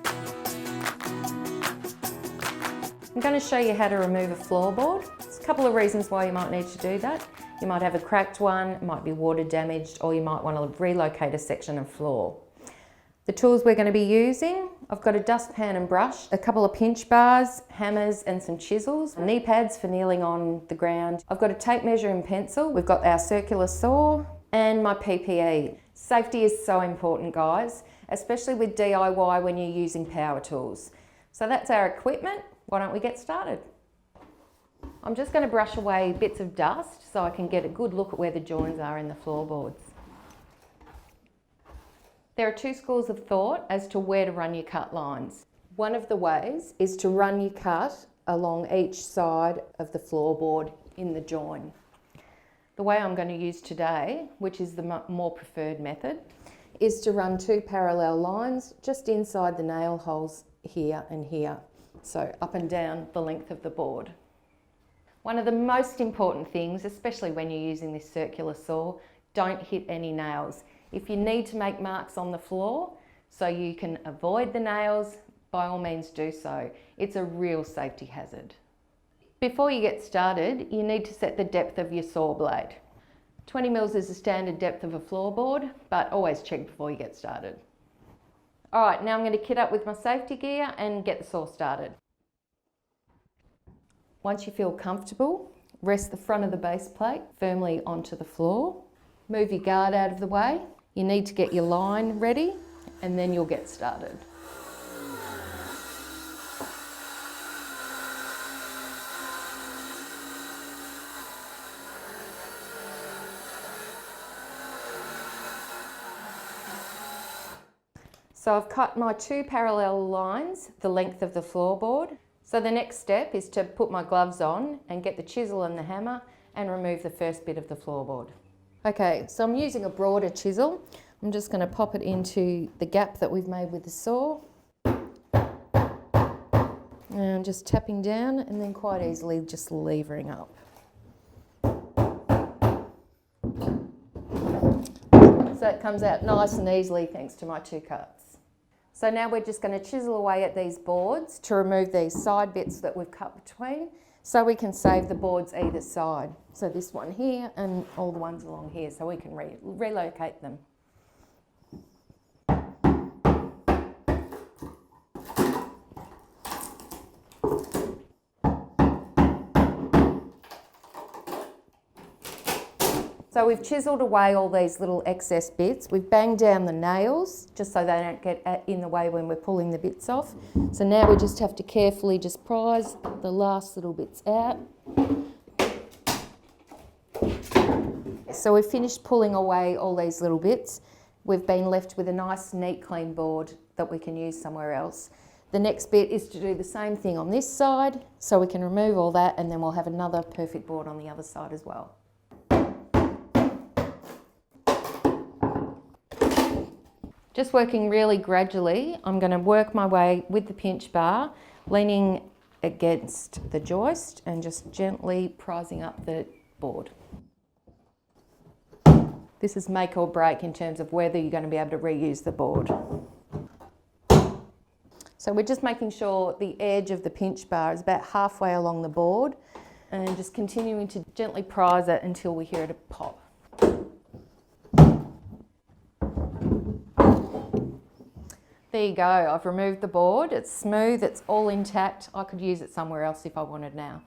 I'm going to show you how to remove a floorboard. There's a couple of reasons why you might need to do that. You might have a cracked one, it might be water damaged, or you might want to relocate a section of floor. The tools we're going to be using, I've got a dustpan and brush, a couple of pinch bars, hammers and some chisels, knee pads for kneeling on the ground. I've got a tape measure and pencil, we've got our circular saw and my PPE. Safety is so important, guys, especially with DIY when you're using power tools. So that's our equipment. Why don't we get started? I'm just going to brush away bits of dust so I can get a good look at where the joins are in the floorboards. There are two schools of thought as to where to run your cut lines. One of the ways is to run your cut along each side of the floorboard in the join. The way I'm going to use today, which is the more preferred method, is to run two parallel lines just inside the nail holes here and here. So up and down the length of the board. One of the most important things, especially when you're using this circular saw, don't hit any nails. If you need to make marks on the floor so you can avoid the nails, by all means do so. It's a real safety hazard. Before you get started, you need to set the depth of your saw blade. 20 mils is the standard depth of a floorboard, but always check before you get started. All right, now I'm going to kit up with my safety gear and get the saw started. Once you feel comfortable, rest the front of the base plate firmly onto the floor. Move your guard out of the way. You need to get your line ready and then you'll get started. So I've cut my two parallel lines, the length of the floorboard. So the next step is to put my gloves on and get the chisel and the hammer and remove the first bit of the floorboard. Okay, so I'm using a broader chisel. I'm just going to pop it into the gap that we've made with the saw. And just tapping down and then quite easily just levering up. So it comes out nice and easily thanks to my two cuts. So now we're just going to chisel away at these boards to remove these side bits that we've cut between so we can save the boards either side. So this one here and all the ones along here so we can relocate them. So we've chiselled away all these little excess bits. We've banged down the nails just so they don't get in the way when we're pulling the bits off. So now we just have to carefully just prise the last little bits out. So we've finished pulling away all these little bits. We've been left with a nice, neat, clean board that we can use somewhere else. The next bit is to do the same thing on this side so we can remove all that and then we'll have another perfect board on the other side as well. Just working really gradually, I'm going to work my way with the pinch bar, leaning against the joist and just gently prising up the board. This is make or break in terms of whether you're going to be able to reuse the board. So we're just making sure the edge of the pinch bar is about halfway along the board and just continuing to gently prise it until we hear it pop. There you go, I've removed the board, it's smooth, it's all intact. I could use it somewhere else if I wanted now.